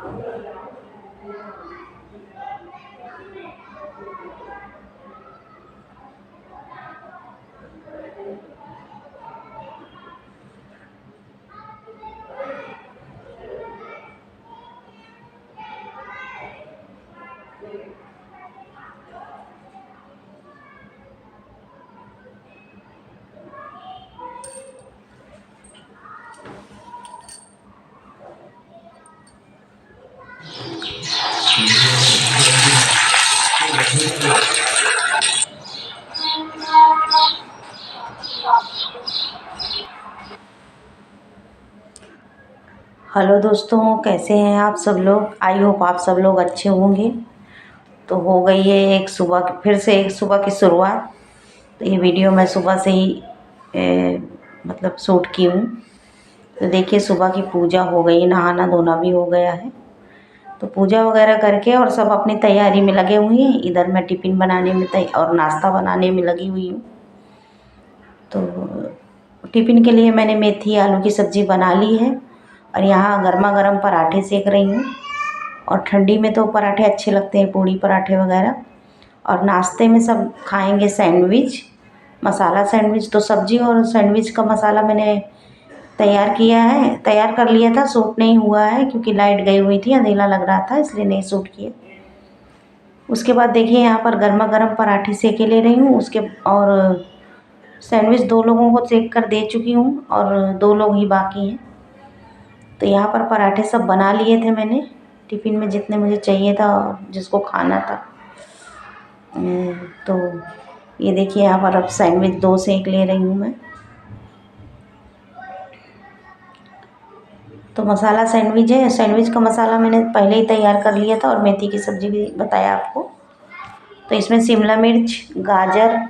Hello दोस्तों, कैसे हैं आप सब लोग। आई होप आप सब लोग अच्छे होंगे। तो हो गई है फिर से एक सुबह की शुरुआत। तो ये वीडियो मैं सुबह से ही मतलब शूट की हूँ। तो देखिए, सुबह की पूजा हो गई, नहाना धोना भी हो गया है। तो पूजा वगैरह करके और सब अपनी तैयारी में लगे हुए हैं। इधर मैं टिफ़िन बनाने में और नाश्ता बनाने में लगी हुई हूँ। तो टिफ़िन के लिए मैंने मेथी आलू की सब्ज़ी बना ली है और यहाँ गर्मा गर्म पराठे सेक रही हूँ। और ठंडी में तो पराठे अच्छे लगते हैं, पूड़ी पराठे वगैरह। और नाश्ते में सब खाएंगे सैंडविच, मसाला सैंडविच। तो सब्ज़ी और सैंडविच का मसाला मैंने तैयार कर लिया था। सूट नहीं हुआ है क्योंकि लाइट गई हुई थी, अंधेरा लग रहा था, इसलिए नहीं सूट किया। उसके बाद देखिए, यहाँ पर गर्मा गर्म पराठे सेके ले रही हूँ। और सैंडविच 2 लोगों को सेक कर दे चुकी हूँ और 2 लोग ही बाकी हैं। तो यहाँ पर पराठे सब बना लिए थे मैंने टिफ़िन में, जितने मुझे चाहिए था और जिसको खाना था। तो ये देखिए, यहाँ पर अब सैंडविच 2 सेक ले रही हूँ मैं। तो मसाला सैंडविच है। सैंडविच का मसाला मैंने पहले ही तैयार कर लिया था और मेथी की सब्ज़ी भी बताया आपको। तो इसमें शिमला मिर्च, गाजर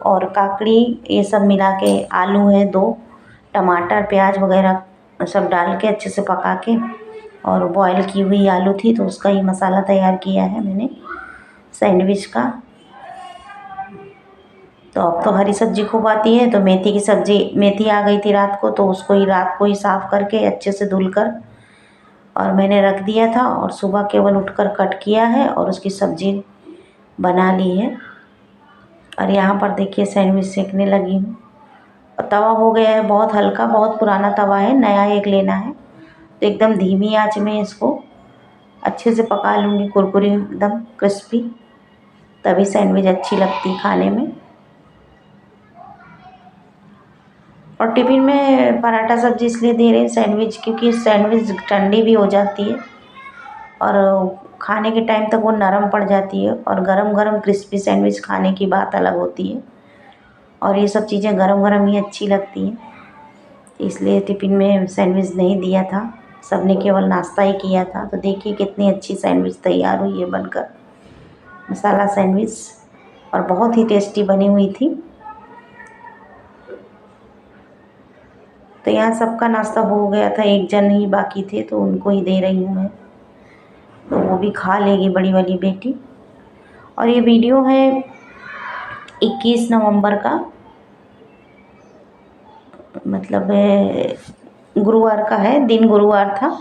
और काकड़ी ये सब मिला के, आलू है 2, टमाटर प्याज वगैरह सब डाल के अच्छे से पका के, और बॉयल की हुई आलू थी तो उसका ही मसाला तैयार किया है मैंने सैंडविच का। तो अब तो हरी सब्ज़ी खूब आती है। तो मेथी आ गई थी रात को, तो उसको ही रात को ही साफ़ करके अच्छे से धुल कर और मैंने रख दिया था। और सुबह केवल उठकर कट किया है और उसकी सब्ज़ी बना ली है। और यहाँ पर देखिए, सैंडविच सेकने लगी हूँ। और तवा हो गया है बहुत हल्का, बहुत पुराना तवा है, नया एक लेना है। तो एकदम धीमी आंच में इसको अच्छे से पका लूँगी, कुरकुरी एकदम क्रिस्पी, तभी सैंडविच अच्छी लगती है खाने में। और टिफ़िन में पराठा सब्ज़ी इसलिए दे रहे हैं सैंडविच, क्योंकि सैंडविच ठंडी भी हो जाती है और खाने के टाइम तक वो नरम पड़ जाती है। और गरम गरम क्रिस्पी सैंडविच खाने की बात अलग होती है। और ये सब चीज़ें गरम गरम ही अच्छी लगती हैं, इसलिए टिफ़िन में सैंडविच नहीं दिया था। सबने केवल नाश्ता ही किया था। तो देखिए, कितनी अच्छी सैंडविच तैयार हुई है बनकर, मसाला सैंडविच, और बहुत ही टेस्टी बनी हुई थी। तो यहाँ सबका नाश्ता हो गया था, एक जन ही बाकी थे तो उनको ही दे रही हूँ मैं। तो वो भी खा लेगी, बड़ी वाली बेटी। और ये वीडियो है 21 नवंबर का, मतलब गुरुवार का है, दिन गुरुवार था।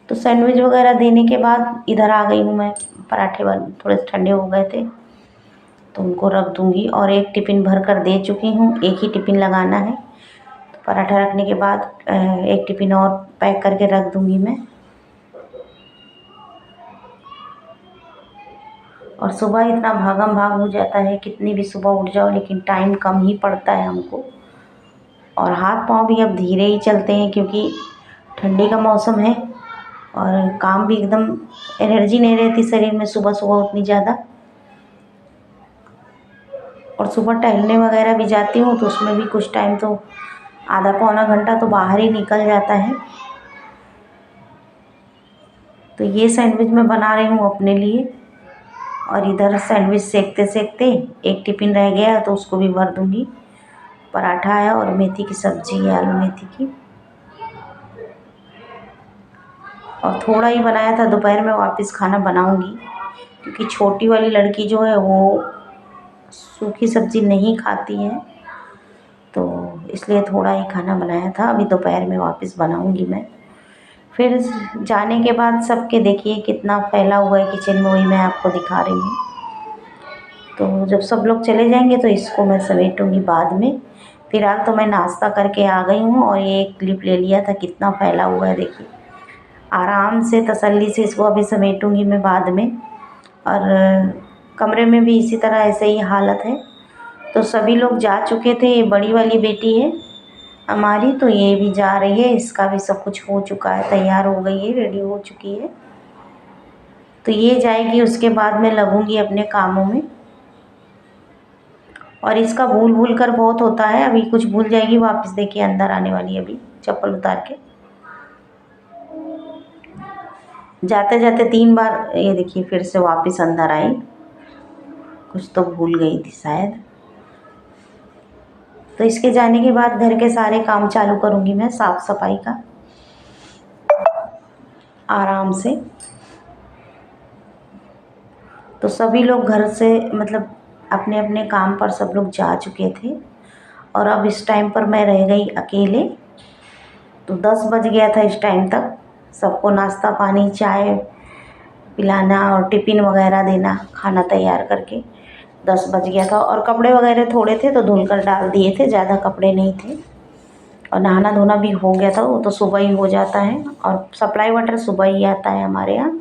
तो सैंडविच वगैरह देने के बाद इधर आ गई हूँ मैं। पराठे थोड़े ठंडे हो गए थे तो उनको रख दूँगी। और एक टिफ़िन भर कर दे चुकी हूँ, एक ही टिफ़िन लगाना है। तो पराठा रखने के बाद एक टिफ़िन और पैक करके रख दूँगी मैं। और सुबह इतना भागम भाग हो जाता है, कितनी भी सुबह उठ जाओ लेकिन टाइम कम ही पड़ता है हमको। और हाथ पाँव भी अब धीरे ही चलते हैं क्योंकि ठंडी का मौसम है और काम भी एकदम, एनर्जी नहीं रहती शरीर में सुबह सुबह उतनी ज़्यादा। और सुबह टहलने वगैरह भी जाती हूँ तो उसमें भी कुछ टाइम तो आधा पौना घंटा तो बाहर ही निकल जाता है। तो ये सैंडविच मैं बना रही हूँ अपने लिए। और इधर सैंडविच सेकते सेकते एक टिफ़िन रह गया तो उसको भी भर दूँगी। पराठा है और मेथी की सब्ज़ी है, आलू मेथी की। और थोड़ा ही बनाया था, दोपहर में वापस खाना बनाऊँगी क्योंकि छोटी वाली लड़की जो है वो सूखी सब्ज़ी नहीं खाती है, तो इसलिए थोड़ा ही खाना बनाया था। अभी दोपहर में वापस बनाऊँगी मैं। फिर जाने के बाद सबके देखिए कितना फैला हुआ है किचन में, वही मैं आपको दिखा रही हूँ। तो जब सब लोग चले जाएंगे तो इसको मैं समेटूंगी बाद में। फिलहाल तो मैं नाश्ता करके आ गई हूँ और ये एक क्लिप ले लिया था, कितना फैला हुआ है देखिए। आराम से तसल्ली से इसको अभी समेटूंगी मैं बाद में। और कमरे में भी इसी तरह ऐसे ही हालत है। तो सभी लोग जा चुके थे, ये बड़ी वाली बेटी है हमारी, तो ये भी जा रही है, इसका भी सब कुछ हो चुका है, तैयार हो गई है, रेडी हो चुकी है। तो ये जाएगी, उसके बाद मैं लगूंगी अपने कामों में। और इसका भूल भूल कर बहुत होता है, अभी कुछ भूल जाएगी, वापस देखिए अंदर आने वाली है अभी चप्पल उतार के। जाते जाते 3 बार ये देखिए फिर से वापस अंदर आई, कुछ तो भूल गई थी शायद। तो इसके जाने के बाद घर के सारे काम चालू करूँगी मैं, साफ़ सफाई का, आराम से। तो सभी लोग घर से मतलब अपने अपने काम पर सब लोग जा चुके थे और अब इस टाइम पर मैं रह गई अकेले। तो 10 बज गया था इस टाइम तक, सबको नाश्ता पानी चाय पिलाना और टिफ़िन वगैरह देना, खाना तैयार करके 10 बज गया था। और कपड़े वगैरह थोड़े थे तो धुल कर डाल दिए थे, ज़्यादा कपड़े नहीं थे। और नहाना धोना भी हो गया था, वो तो सुबह ही हो जाता है। और सप्लाई वाटर सुबह ही आता है हमारे यहाँ,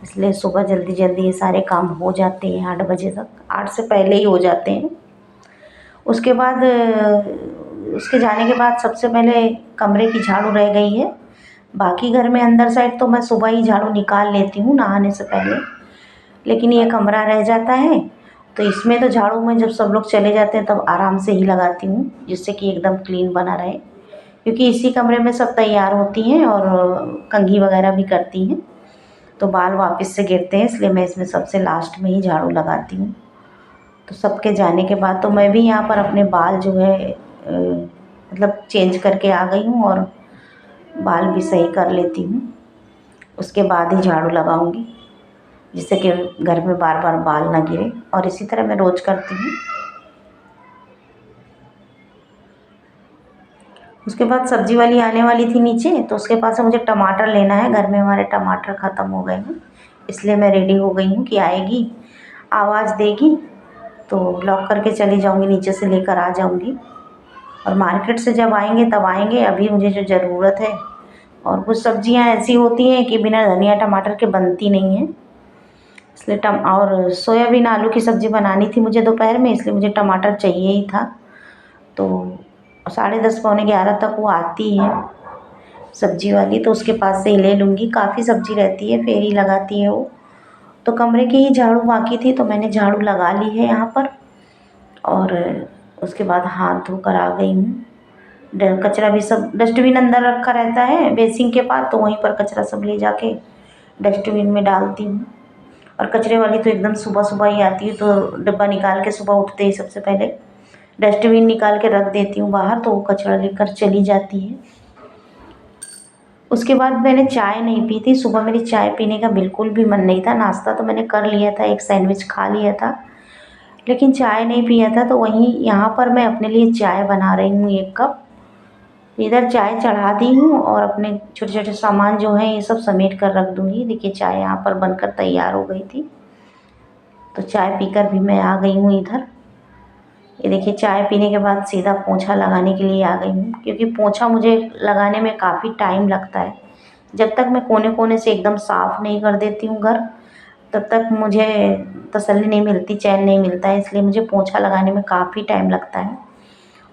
इसलिए सुबह जल्दी जल्दी ये सारे काम हो जाते हैं 8 बजे तक, 8 से पहले ही हो जाते हैं। उसके बाद उसके जाने के बाद सबसे पहले कमरे की झाड़ू रह गई है। बाकी घर में अंदर साइड तो मैं सुबह ही झाड़ू निकाल लेती हूँ नहाने से पहले, लेकिन ये कमरा रह जाता है। तो इसमें तो झाड़ू मैं जब सब लोग चले जाते हैं तब आराम से ही लगाती हूँ, जिससे कि एकदम क्लीन बना रहे, क्योंकि इसी कमरे में सब तैयार होती हैं और कंघी वगैरह भी करती हैं, तो बाल वापस से गिरते हैं, इसलिए मैं इसमें सबसे लास्ट में ही झाड़ू लगाती हूँ। तो सबके जाने के बाद तो मैं भी यहाँ पर अपने बाल जो है मतलब चेंज करके आ गई हूँ और बाल भी सही कर लेती हूँ। उसके बाद ही झाड़ू लगाऊंगी, जिससे कि घर में बार बार बाल ना गिरे, और इसी तरह मैं रोज़ करती हूँ। उसके बाद सब्जी वाली आने वाली थी नीचे, तो उसके पास से मुझे टमाटर लेना है, घर में हमारे टमाटर ख़त्म हो गए हैं, इसलिए मैं रेडी हो गई हूँ कि आएगी, आवाज़ देगी तो लॉक करके चली जाऊँगी, नीचे से लेकर आ जाऊँगी। और मार्केट से जब आएंगे तब आएंगे, अभी मुझे जो ज़रूरत है। और कुछ सब्जियां ऐसी होती हैं कि बिना धनिया टमाटर के बनती नहीं हैं, इसलिए और सोयाबीन आलू की सब्ज़ी बनानी थी मुझे दोपहर में, इसलिए मुझे टमाटर चाहिए ही था। तो 10:30 पौने 11 तक वो आती है सब्जी वाली, तो उसके पास से ही ले लूँगी, काफ़ी सब्जी रहती है, फिर ही लगाती है वो। तो कमरे की ही झाड़ू बाकी थी, तो मैंने झाड़ू लगा ली है यहाँ पर। और उसके बाद हाथ धोकर आ गई हूँ। कचरा भी सब डस्टबिन अंदर रखा रहता है बेसिन के पास, तो वहीं पर कचरा सब ले जाके डस्टबिन में डालती हूँ। और कचरे वाली तो एकदम सुबह सुबह ही आती है, तो डब्बा निकाल के सुबह उठते ही सबसे पहले डस्टबिन निकाल के रख देती हूँ बाहर, तो वो कचरा लेकर चली जाती है। उसके बाद मैंने चाय नहीं पी थी सुबह, मेरी चाय पीने का बिल्कुल भी मन नहीं था। नाश्ता तो मैंने कर लिया था, एक सैंडविच खा लिया था, लेकिन चाय नहीं पिया था। तो वहीं यहाँ पर मैं अपने लिए चाय बना रही हूँ 1 कप। इधर चाय चढ़ा दी हूँ और अपने छोटे छोटे सामान जो है ये सब समेट कर रख दूँगी। देखिए चाय यहाँ पर बनकर तैयार हो गई थी, तो चाय पीकर भी मैं आ गई हूँ इधर। ये देखिए चाय पीने के बाद सीधा पोंछा लगाने के लिए आ गई हूँ, क्योंकि पोंछा मुझे लगाने में काफ़ी टाइम लगता है। जब तक मैं कोने कोने से एकदम साफ़ नहीं कर देती हूँ घर, तब तक मुझे तसल्ली नहीं मिलती, चैन नहीं मिलता है, इसलिए मुझे पोंछा लगाने में काफ़ी टाइम लगता है।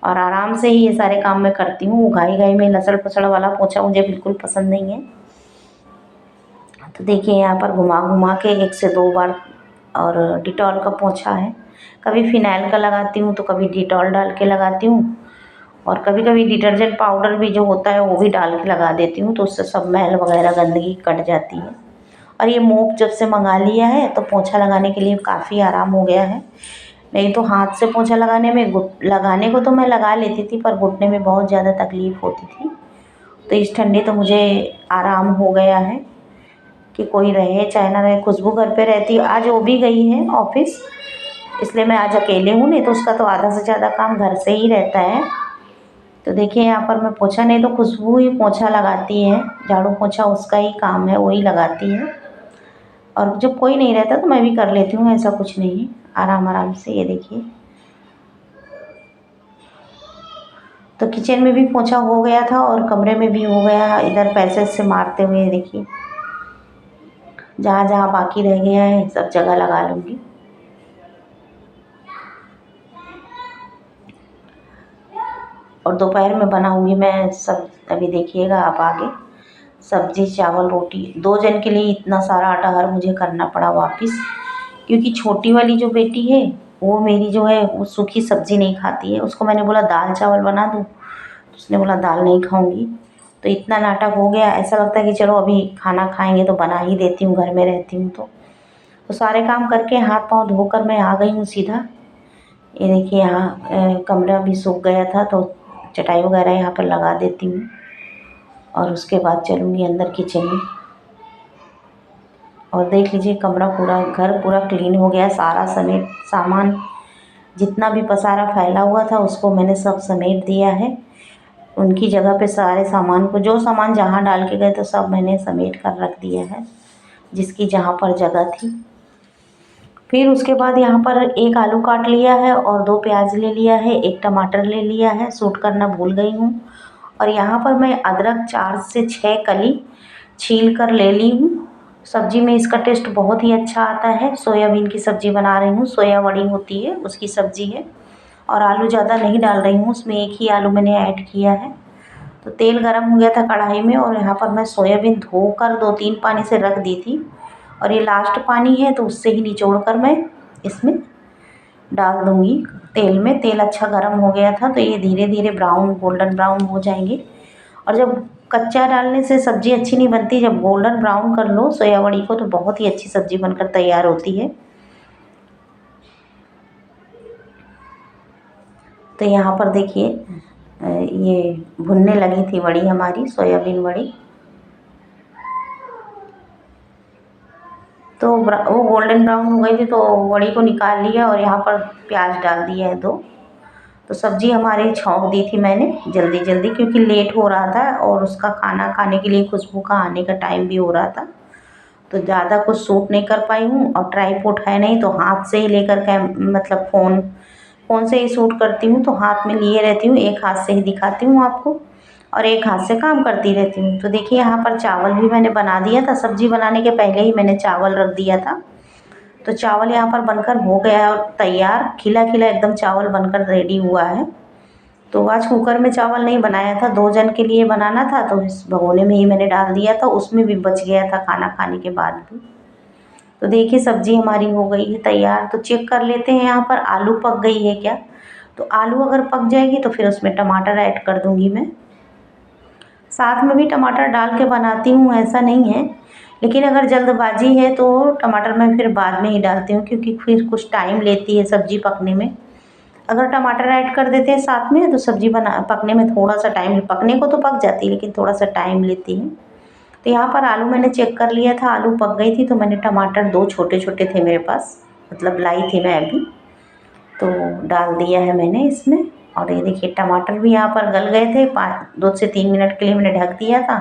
और आराम से ही ये सारे काम मैं करती हूँ, घाई घाई में लसड़ पसड़ वाला पोंछा मुझे बिल्कुल पसंद नहीं है। तो देखिए यहाँ पर घुमा घुमा के 1 से 2 बार, और डिटॉल का पोंछा है, कभी फिनाइल का लगाती हूँ तो कभी डिटॉल डाल के लगाती हूँ, और कभी कभी डिटर्जेंट पाउडर भी जो होता है वो भी डाल के लगा देती हूँ, तो उससे सब मैल वगैरह गंदगी कट जाती है। और ये मोप जब से मंगा लिया है तो पोंछा लगाने के लिए काफ़ी आराम हो गया है। नहीं तो हाथ से पोंछा लगाने में लगाने को तो मैं लगा लेती थी, पर घुटने में बहुत ज़्यादा तकलीफ़ होती थी। तो इस ठंडी तो मुझे आराम हो गया है कि कोई रहे चाहे ना रहे, खुशबू घर पे रहती है। आज वो भी गई है ऑफिस, इसलिए मैं आज अकेले हूँ, नहीं तो उसका तो आधा से ज़्यादा काम घर से ही रहता है। तो देखिए यहाँ पर मैं पोछा, नहीं तो खुशबू ही पोछा लगाती है, झाड़ू पोछा उसका ही काम है, वही लगाती है। और जब कोई नहीं रहता तो मैं भी कर लेती हूँ, ऐसा कुछ नहीं है, आराम आराम से। ये देखिए, तो किचन में भी पोछा हो गया था और कमरे में भी हो गया, इधर पैसे से मारते हुए देखिए, जहाँ जहाँ बाकी रह गया है सब जगह लगा लूँगी। और दोपहर में बनाऊँगी मैं सब, अभी देखिएगा आप आगे, सब्जी चावल रोटी। 2 जन के लिए इतना सारा आटा हर मुझे करना पड़ा वापस, क्योंकि छोटी वाली जो बेटी है वो मेरी जो है वो सूखी सब्जी नहीं खाती है। उसको मैंने बोला दाल चावल बना दूँ, तो उसने बोला दाल नहीं खाऊंगी। तो इतना नाटक हो गया, ऐसा लगता है कि चलो अभी खाना खाएंगे तो बना ही देती हूँ, घर में रहती हूँ तो सारे काम करके हाथ पाँव धोकर मैं आ गई हूँ सीधा। ये देखिए यहाँ कमरा भी सूख गया था तो चटाई वगैरह यहाँ पर लगा देती हूँ और उसके बाद चलूँगी अंदर किचन में। और देख लीजिए कमरा पूरा, घर पूरा क्लीन हो गया, सारा समेट, सामान जितना भी पसारा फैला हुआ था उसको मैंने सब समेट दिया है उनकी जगह पे। सारे सामान को, जो सामान जहाँ डाल के गए तो सब मैंने समेट कर रख दिया है, जिसकी जहाँ पर जगह थी। फिर उसके बाद यहाँ पर एक आलू काट लिया है और 2 प्याज ले लिया है, एक टमाटर ले लिया है, शूट करना भूल गई हूँ। और यहाँ पर मैं अदरक 4 से 6 कली छील कर ले ली हूँ। सब्जी में इसका टेस्ट बहुत ही अच्छा आता है। सोयाबीन की सब्ज़ी बना रही हूँ, सोया वड़ी होती है उसकी सब्ज़ी है। और आलू ज़्यादा नहीं डाल रही हूँ, उसमें एक ही आलू मैंने ऐड किया है। तो तेल गरम हो गया था कढ़ाई में और यहाँ पर मैं सोयाबीन धोकर 2-3 पानी से रख दी थी और ये लास्ट पानी है तो उससे ही निचोड़ कर मैं इसमें डाल दूँगी तेल में। तेल अच्छा गरम हो गया था तो ये धीरे धीरे ब्राउन, गोल्डन ब्राउन हो जाएंगे। और जब कच्चा डालने से सब्ज़ी अच्छी नहीं बनती, जब गोल्डन ब्राउन कर लो सोया वड़ी को तो बहुत ही अच्छी सब्ज़ी बनकर तैयार होती है। तो यहाँ पर देखिए ये भुनने लगी थी वड़ी हमारी, सोयाबीन वड़ी। तो वो गोल्डन ब्राउन हो गई थी तो वड़ी को निकाल लिया और यहाँ पर प्याज डाल दिया है 2। तो सब्ज़ी हमारी छौंक दी थी मैंने जल्दी जल्दी, क्योंकि लेट हो रहा था और उसका खाना खाने के लिए खुशबू का आने का टाइम भी हो रहा था। तो ज़्यादा कुछ शूट नहीं कर पाई हूँ और ट्राईपॉड है नहीं तो हाथ से ही लेकर के, मतलब फ़ोन से ही शूट करती हूँ तो हाथ में लिए रहती हूँ, एक हाथ से ही दिखाती हूँ आपको और एक हाथ से काम करती रहती हूँ। तो देखिए यहाँ पर चावल भी मैंने बना दिया था, सब्ज़ी बनाने के पहले ही मैंने चावल रख दिया था। तो चावल यहाँ पर बनकर हो गया है और तैयार, खिला खिला एकदम चावल बनकर रेडी हुआ है। तो आज कुकर में चावल नहीं बनाया था, 2 जन के लिए बनाना था तो इस भगोने में ही मैंने डाल दिया था, उसमें भी बच गया था खाना खाने के बाद भी। तो देखिए सब्ज़ी हमारी हो गई है तैयार। तो चेक कर लेते हैं यहाँ पर आलू पक गई है क्या। तो आलू अगर पक जाएगी तो फिर उसमें टमाटर ऐड कर दूँगी मैं। साथ में भी टमाटर डाल के बनाती हूँ, ऐसा नहीं है, लेकिन अगर जल्दबाजी है तो टमाटर मैं फिर बाद में ही डालती हूँ, क्योंकि फिर कुछ टाइम लेती है सब्ज़ी पकने में। अगर टमाटर ऐड कर देते हैं साथ में तो सब्ज़ी पकने में थोड़ा सा टाइम, पकने को तो पक जाती है लेकिन थोड़ा सा टाइम लेती है। तो यहाँ पर आलू मैंने चेक कर लिया था, आलू पक गई थी तो मैंने टमाटर 2 छोटे छोटे थे मेरे पास, मतलब लाई थी मैं अभी, तो डाल दिया है मैंने इसमें। और ये देखिए टमाटर भी यहाँ पर गल गए थे, 2 से 3 मिनट के लिए मैंने ढक दिया था।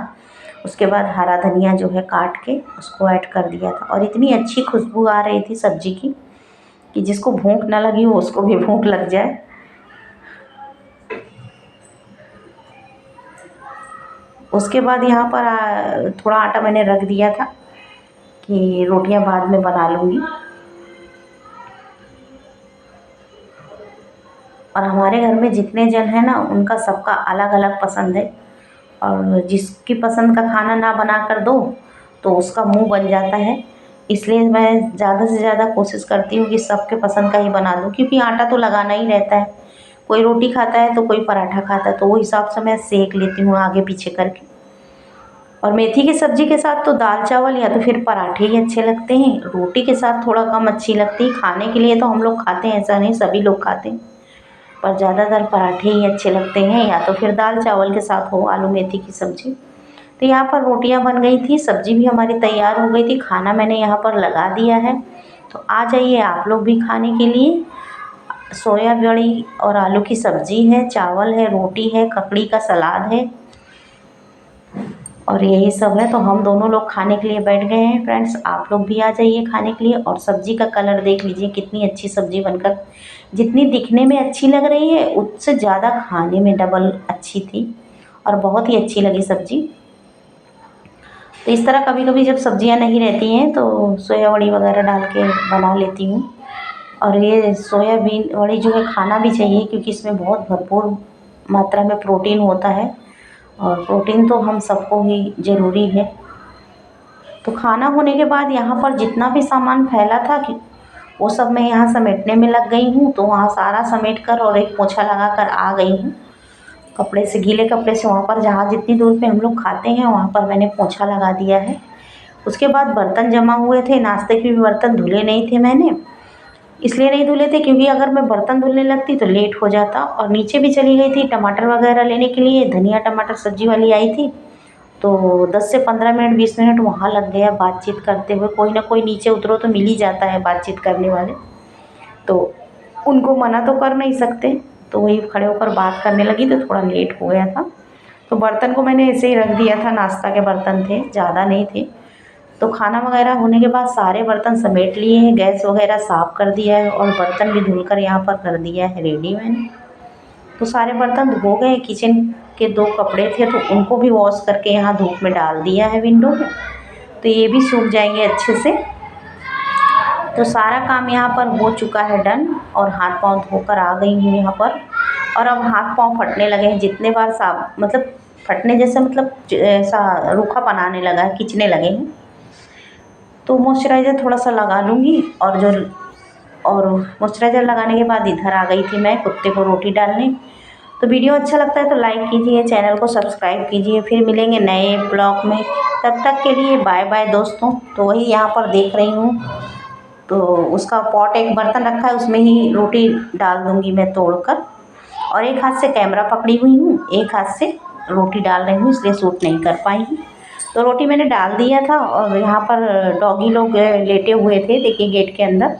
उसके बाद हरा धनिया जो है काट के उसको ऐड कर दिया था और इतनी अच्छी खुशबू आ रही थी सब्ज़ी की कि जिसको भूख ना लगी हो उसको भी भूख लग जाए। उसके बाद यहाँ पर थोड़ा आटा मैंने रख दिया था कि रोटियां बाद में बना लूँगी। और हमारे घर में जितने जन हैं ना उनका सबका अलग अलग पसंद है और जिसकी पसंद का खाना ना बना कर दो तो उसका मुंह बन जाता है। इसलिए मैं ज़्यादा से ज़्यादा कोशिश करती हूँ कि सबके पसंद का ही बना दूँ, क्योंकि आटा तो लगाना ही रहता है। कोई रोटी खाता है तो कोई पराठा खाता है, तो वो हिसाब से मैं सेक लेती हूँ आगे पीछे करके। और मेथी की सब्ज़ी के साथ तो दाल चावल या तो फिर पराठे ही अच्छे लगते हैं, रोटी के साथ थोड़ा कम अच्छी लगती है। खाने के लिए तो हम लोग खाते हैं, ऐसा नहीं सभी लोग खाते हैं, पर ज़्यादातर पराठे ही अच्छे लगते हैं या तो फिर दाल चावल के साथ हो आलू मेथी की सब्ज़ी। तो यहाँ पर रोटियाँ बन गई थी, सब्ज़ी भी हमारी तैयार हो गई थी, खाना मैंने यहाँ पर लगा दिया है। तो आ जाइए आप लोग भी खाने के लिए। सोया बड़ी और आलू की सब्ज़ी है, चावल है, रोटी है, ककड़ी का सलाद है और यही सब है। तो हम दोनों लोग खाने के लिए बैठ गए हैं फ्रेंड्स। आप लोग भी आ जाइए खाने के लिए। और सब्ज़ी का कलर देख लीजिए, कितनी अच्छी सब्ज़ी बनकर, जितनी दिखने में अच्छी लग रही है उससे ज़्यादा खाने में डबल अच्छी थी और बहुत ही अच्छी लगी सब्ज़ी। तो इस तरह कभी कभी जब सब्जियां नहीं रहती हैं तो सोया बड़ी वगैरह डाल के बना लेती हूँ। और ये सोयाबीन बड़ी जो है खाना भी चाहिए, क्योंकि इसमें बहुत भरपूर मात्रा में प्रोटीन होता है और प्रोटीन तो हम सबको ही ज़रूरी है। तो खाना होने के बाद यहाँ पर जितना भी सामान फैला था कि वो सब मैं यहाँ समेटने में लग गई हूँ। तो वहाँ सारा समेट कर और एक पोछा लगा कर आ गई हूँ। कपड़े से, गीले कपड़े से वहाँ पर जहाँ जितनी दूर पे हम लोग खाते हैं वहाँ पर मैंने पोछा लगा दिया है। उसके बाद बर्तन जमा हुए थे, नाश्ते के भी बर्तन धुले नहीं थे मैंने। इसलिए नहीं धुले थे क्योंकि अगर मैं बर्तन धुलने लगती तो लेट हो जाता। और नीचे भी चली गई थी टमाटर वगैरह लेने के लिए, धनिया टमाटर सब्जी वाली आई थी। तो 10 से 15 मिनट 20 मिनट वहाँ लग गया बातचीत करते हुए। कोई ना कोई नीचे उतरो तो मिल ही जाता है बातचीत करने वाले, तो उनको मना तो कर नहीं सकते। तो वही खड़े होकर बात करने लगी तो थोड़ा लेट हो गया था। तो बर्तन को मैंने ऐसे ही रख दिया था, नाश्ता के बर्तन थे, ज़्यादा नहीं थे। तो खाना वगैरह होने के बाद सारे बर्तन समेट लिए हैं, गैस वगैरह साफ़ कर दिया है और बर्तन भी धुलकर यहाँ पर कर दिया है रेडी मैंने। तो सारे बर्तन हो गए। किचन के 2 कपड़े थे तो उनको भी वॉश करके यहाँ धूप में डाल दिया है विंडो में, तो ये भी सूख जाएंगे अच्छे से। तो सारा काम यहाँ पर हो चुका है डन और हाथ पांव धोकर आ गई हूँ यहाँ पर। और अब हाथ पांव फटने लगे हैं, जितने बार साफ मतलब फटने जैसे मतलब ऐसा रूखा बनाने लगा है, खींचने लगे हैं। तो मॉइस्चराइज़र थोड़ा सा लगा लूँगी। और मॉइस्चराइज़र लगाने के बाद इधर आ गई थी मैं कुत्ते को रोटी डालने। तो वीडियो अच्छा लगता है तो लाइक कीजिए, चैनल को सब्सक्राइब कीजिए। फिर मिलेंगे नए ब्लॉग में, तब तक के लिए बाय बाय दोस्तों। तो वही यहाँ पर देख रही हूँ, तो उसका पॉट एक बर्तन रखा है, उसमें ही रोटी डाल दूँगी मैं तोड़कर। और एक हाथ से कैमरा पकड़ी हुई हूँ, एक हाथ से रोटी डाल रही हूँ, इसलिए शूट नहीं कर पाई हूँ। तो रोटी मैंने डाल दिया था और यहाँ पर डॉगी लोग लेटे हुए थे, देखिए गेट के अंदर।